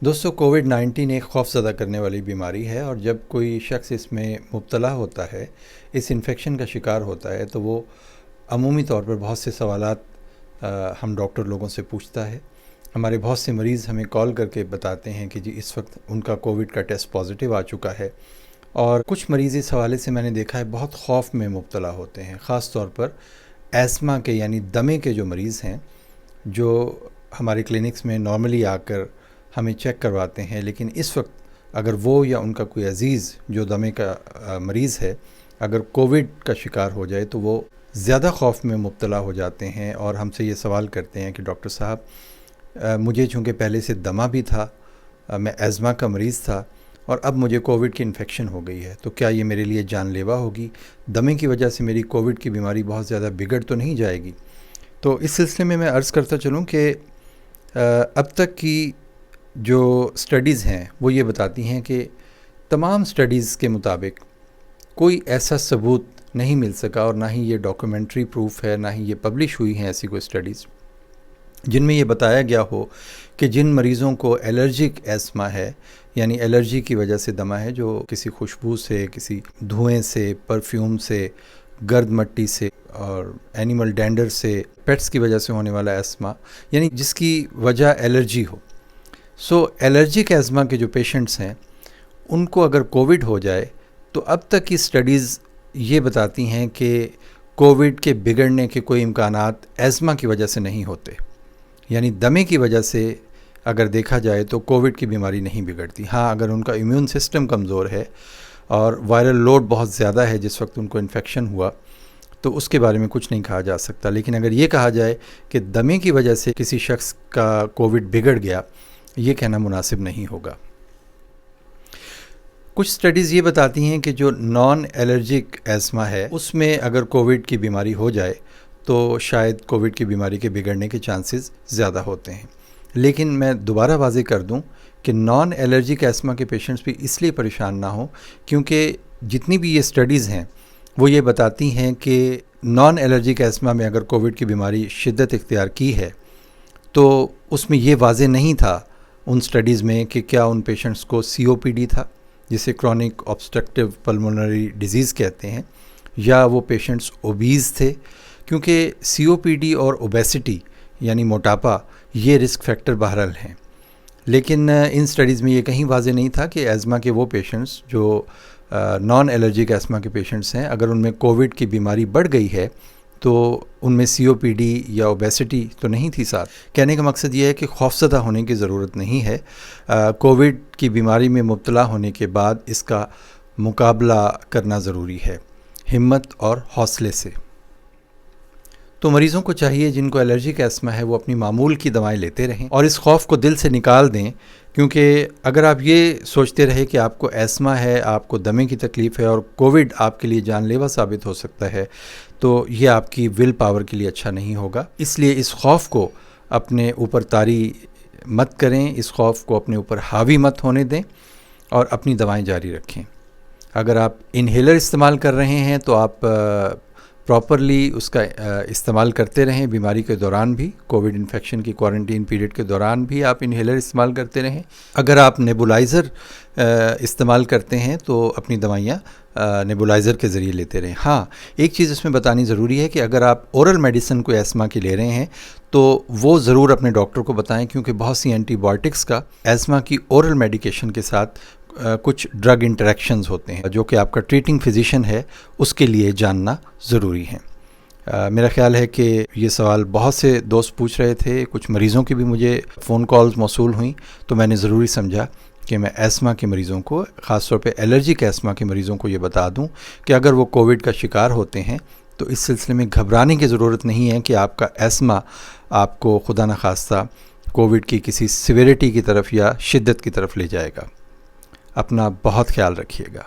دوستو کووڈ-19 ایک خوف زدہ کرنے والی بیماری ہے، اور جب کوئی شخص اس میں مبتلا ہوتا ہے، اس انفیکشن کا شکار ہوتا ہے، تو وہ عمومی طور پر بہت سے سوالات ہم ڈاکٹر لوگوں سے پوچھتا ہے۔ ہمارے بہت سے مریض ہمیں کال کر کے بتاتے ہیں کہ جی اس وقت ان کا کووڈ کا ٹیسٹ پازیٹیو آ چکا ہے، اور کچھ مریض اس حوالے سے میں نے دیکھا ہے بہت خوف میں مبتلا ہوتے ہیں، خاص طور پر ایسما کے یعنی دمے کے جو مریض ہیں، جو ہمارے کلینکس میں نارملی آ کر ہمیں چیک کرواتے ہیں، لیکن اس وقت اگر وہ یا ان کا کوئی عزیز جو دمے کا مریض ہے اگر کووڈ کا شکار ہو جائے تو وہ زیادہ خوف میں مبتلا ہو جاتے ہیں، اور ہم سے یہ سوال کرتے ہیں کہ ڈاکٹر صاحب مجھے چونکہ پہلے سے دمہ بھی تھا، میں ایزما کا مریض تھا، اور اب مجھے کووڈ کی انفیکشن ہو گئی ہے، تو کیا یہ میرے لیے جان لیوا ہوگی؟ دمے کی وجہ سے میری کووڈ کی بیماری بہت زیادہ بگڑ تو نہیں جائے گی؟ تو اس سلسلے میں عرض کرتا چلوں کہ اب تک کی جو سٹڈیز ہیں وہ یہ بتاتی ہیں کہ تمام سٹڈیز کے مطابق کوئی ایسا ثبوت نہیں مل سکا، اور نہ ہی یہ ڈاکومنٹری پروف ہے، نہ ہی یہ پبلش ہوئی ہیں ایسی کوئی سٹڈیز جن میں یہ بتایا گیا ہو کہ جن مریضوں کو الرجک ایسما ہے، یعنی الرجی کی وجہ سے دمہ ہے، جو کسی خوشبو سے، کسی دھوئیں سے، پرفیوم سے، گرد مٹی سے، اور اینیمل ڈینڈر سے، پیٹس کی وجہ سے ہونے والا ایسما، یعنی جس کی وجہ الرجی ہو۔ الرجک ایزما کے جو پیشنٹس ہیں ان کو اگر کووڈ ہو جائے تو اب تک کی سٹڈیز یہ بتاتی ہیں کہ کووڈ کے بگڑنے کے کوئی امکانات ایزما کی وجہ سے نہیں ہوتے، یعنی دمے کی وجہ سے اگر دیکھا جائے تو کووڈ کی بیماری نہیں بگڑتی۔ ہاں، اگر ان کا امیون سسٹم کمزور ہے اور وائرل لوڈ بہت زیادہ ہے جس وقت ان کو انفیکشن ہوا، تو اس کے بارے میں کچھ نہیں کہا جا سکتا، لیکن اگر یہ کہا جائے کہ دمے کی وجہ سے کسی شخص کا کووڈ بگڑ گیا، یہ کہنا مناسب نہیں ہوگا۔ کچھ سٹڈیز یہ بتاتی ہیں کہ جو نان الرجک ایزما ہے اس میں اگر کووڈ کی بیماری ہو جائے تو شاید کووڈ کی بیماری کے بگڑنے کے چانسز زیادہ ہوتے ہیں، لیکن میں دوبارہ واضح کر دوں کہ نان الرجک ایزما کے پیشنٹس بھی اس لیے پریشان نہ ہوں کیونکہ جتنی بھی یہ سٹڈیز ہیں وہ یہ بتاتی ہیں کہ نان الرجک ایزما میں اگر کووڈ کی بیماری شدت اختیار کی ہے تو اس میں یہ واضح نہیں تھا ان سٹڈیز میں کہ کیا ان پیشنٹس کو COPD تھا، جسے کرونک obstructive pulmonary disease کہتے ہیں، یا وہ پیشنٹس اوبیز تھے، کیونکہ COPD اور اوبیسٹی یعنی موٹاپا یہ رسک فیکٹر بہرحال ہیں، لیکن ان سٹڈیز میں یہ کہیں واضح نہیں تھا کہ ایزما کے وہ پیشنٹس جو نان الرجک ایزما کے پیشنٹس ہیں اگر ان میں کووڈ کی بیماری بڑھ گئی ہے تو ان میں COPD یا اوبیسٹی تو نہیں تھی ساتھ۔ کہنے کا مقصد یہ ہے کہ خوفزدہ ہونے کی ضرورت نہیں ہے، کووڈ کی بیماری میں مبتلا ہونے کے بعد اس کا مقابلہ کرنا ضروری ہے ہمت اور حوصلے سے۔ تو مریضوں کو چاہیے جن کو الرجک ایسما ہے وہ اپنی معمول کی دوائیں لیتے رہیں اور اس خوف کو دل سے نکال دیں، کیونکہ اگر آپ یہ سوچتے رہے کہ آپ کو ایسما ہے، آپ کو دمے کی تکلیف ہے اور کووڈ آپ کے لیے جان لیوا ثابت ہو سکتا ہے، تو یہ آپ کی ول پاور کے لیے اچھا نہیں ہوگا۔ اس لیے اس خوف کو اپنے اوپر طاری مت کریں، اس خوف کو اپنے اوپر حاوی مت ہونے دیں اور اپنی دوائیں جاری رکھیں۔ اگر آپ انہیلر استعمال کر رہے ہیں تو آپ پراپرلی اس کا استعمال کرتے رہیں، بیماری کے دوران بھی، کووڈ انفیکشن کی کوارنٹین پیریڈ کے دوران بھی آپ انہیلر استعمال کرتے رہیں۔ اگر آپ نیبولائزر استعمال کرتے ہیں تو اپنی دوائیاں نیبولائزر کے ذریعے لیتے رہیں۔ ہاں، ایک چیز اس میں بتانی ضروری ہے کہ اگر آپ اورل میڈیسن کو ایسما کی لے رہے ہیں تو وہ ضرور اپنے ڈاکٹر کو بتائیں، کیونکہ بہت سی اینٹی بایوٹکس کا ایسما کی اورل میڈیکیشن کے ساتھ کچھ ڈرگ انٹریکشنز ہوتے ہیں جو کہ آپ کا ٹریٹنگ فزیشین ہے اس کے لیے جاننا ضروری ہے۔ میرا خیال ہے کہ یہ سوال بہت سے دوست پوچھ رہے تھے، کچھ مریضوں کی بھی مجھے فون کالز موصول ہوئیں، تو میں نے ضروری سمجھا کہ میں ایسما کے مریضوں کو، خاص طور پہ الرجک ایسما کے مریضوں کو یہ بتا دوں کہ اگر وہ کووڈ کا شکار ہوتے ہیں تو اس سلسلے میں گھبرانے کی ضرورت نہیں ہے کہ آپ کا ایسما آپ کو خدا نخواستہ کووڈ کی کسی سیویرٹی کی طرف یا شدت کی طرف لے جائے گا۔ اپنا بہت خیال رکھیے گا۔